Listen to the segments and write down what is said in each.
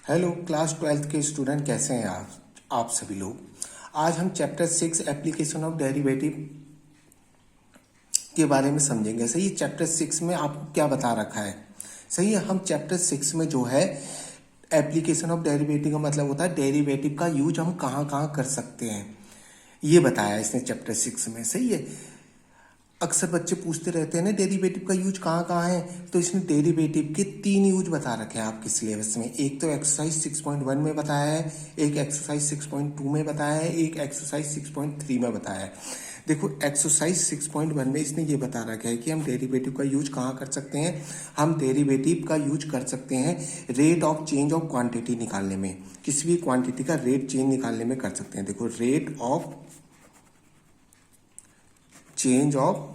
Hello class 12th के student, कैसे हैं आप सभी लोग। आज हम चैप्टर 6 एप्लीकेशन ऑफ डेरिवेटिव के बारे में समझेंगे। सही है, चैप्टर 6 में आपको क्या बता रखा है। सही है, हम चैप्टर 6 में जो है एप्लीकेशन ऑफ डेरिवेटिव का मतलब होता है डेरिवेटिव का यूज हम कहाँ कहाँ कर सकते हैं, ये बताया इसने चैप्टर 6 में। सही है, अक्सर बच्चे पूछते रहते हैं ना डेरिवेटिव का यूज कहाँ कहाँ है, तो इसने डेरिवेटिव के 3 यूज बता रखे हैं आपके सिलेबस में। एक तो एक्सरसाइज 6.1 में बताया है, एक एक्सरसाइज 6.2 में बताया है, एक एक्सरसाइज 6.3 में बताया है। देखो, एक्सरसाइज 6.1 में इसने ये बता रखा है कि हम डेरिवेटिव का यूज कहाँ कर सकते हैं। हम डेरिवेटिव का यूज कर सकते हैं rate of change of quantity निकालने में, किसी भी क्वांटिटी का रेट चेंज निकालने में कर सकते हैं। देखो, rate of change of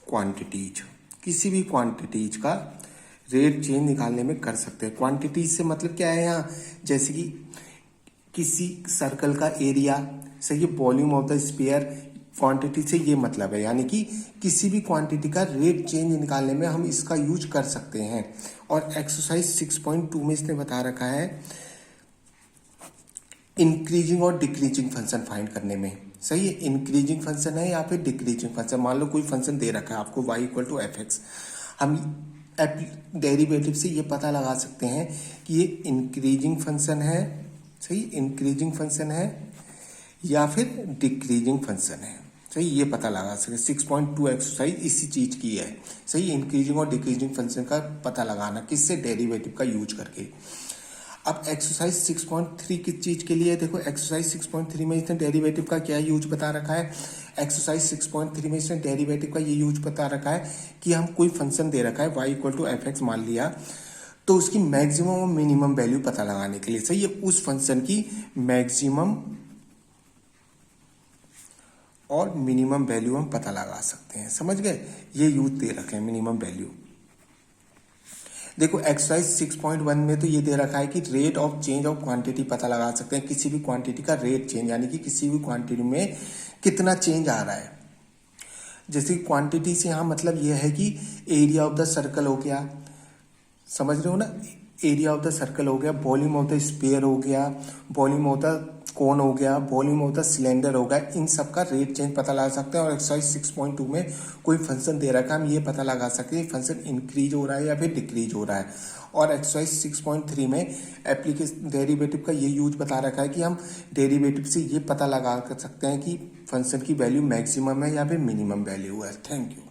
quantities, किसी भी क्वांटिटीज का रेट चेंज निकालने में कर सकते हैं। क्वांटिटीज से मतलब क्या है यहाँ, जैसे कि किसी सर्कल का एरिया, सही है, volume of the sphere, quantity से ये मतलब है, यानी कि किसी भी क्वांटिटी का रेट चेंज निकालने में हम इसका यूज कर सकते हैं। और एक्सरसाइज 6.2 में इसने बता रखा है इंक्रीजिंग और डिक्रीजिंग फंक्शन फाइंड करने में। सही है, इंक्रीजिंग फंक्शन है या फिर डिक्रीजिंग फंक्शन। मान लो कोई फंक्शन दे रखा है आपको y equal to F X, हम डेरिवेटिव से ये पता लगा सकते हैं कि ये इंक्रीजिंग फंक्शन है, सही, इंक्रीजिंग फंक्शन है या फिर डिक्रीजिंग फंक्शन है। सही, ये पता लगा सकते। 6.2 एक्सरसाइज इसी चीज की है। सही, इंक्रीजिंग और डिक्रीजिंग फंक्शन का पता लगाना किससे, डेरिवेटिव का यूज करके। अब एक्सरसाइज 6.3 किस चीज के लिए है। देखो, एक्सरसाइज 6.3 में इसने डेरिवेटिव का क्या यूज बता रखा है। एक्सरसाइज 6.3 में इसने डेरिवेटिव का ये यूज बता रखा है कि हम कोई फंक्शन दे रखा है y equal to F X मान लिया, तो उसकी मैक्सिमम और मिनिमम वैल्यू पता लगाने के लिए, सही है, उस फंक्शन की मैक्सिमम और मिनिमम वैल्यू हम पता लगा सकते हैं। समझ गए, ये यूज दे रखे हैं मिनिमम वैल्यू। देखो, एक्सरसाइज 6.1 में तो ये दे रखा है कि rate of change of quantity पता लगा सकते हैं, किसी भी क्वांटिटी का रेट चेंज, यानी कि किसी भी क्वांटिटी में कितना चेंज आ रहा है। जैसे क्वांटिटी से यहाँ मतलब ये है कि एरिया ऑफ द सर्कल हो गया, समझ रहे हो ना, एरिया ऑफ द सर्कल हो गया, वॉल्यूम ऑफ द स्फीयर हो गया, वॉल्यूम ऑफ द कोन हो गया, वॉल्यूम ऑफ द सिलेंडर हो गया, इन सब का रेट चेंज पता लगा सकते हैं। और एक्सरसाइज 6.2 में कोई फंक्शन दे रखा है, हम ये पता लगा सकते हैं फंक्शन इंक्रीज हो रहा है या फिर डिक्रीज हो रहा है। और एक्सरसाइज 6.3 में एप्लीकेशन डेरिवेटिव का ये यूज बता रखा है कि हम डेरिवेटिव से ये पता लगा सकते हैं कि फंक्शन की वैल्यू मैक्सिमम है या फिर मिनिमम वैल्यू है। Thank you.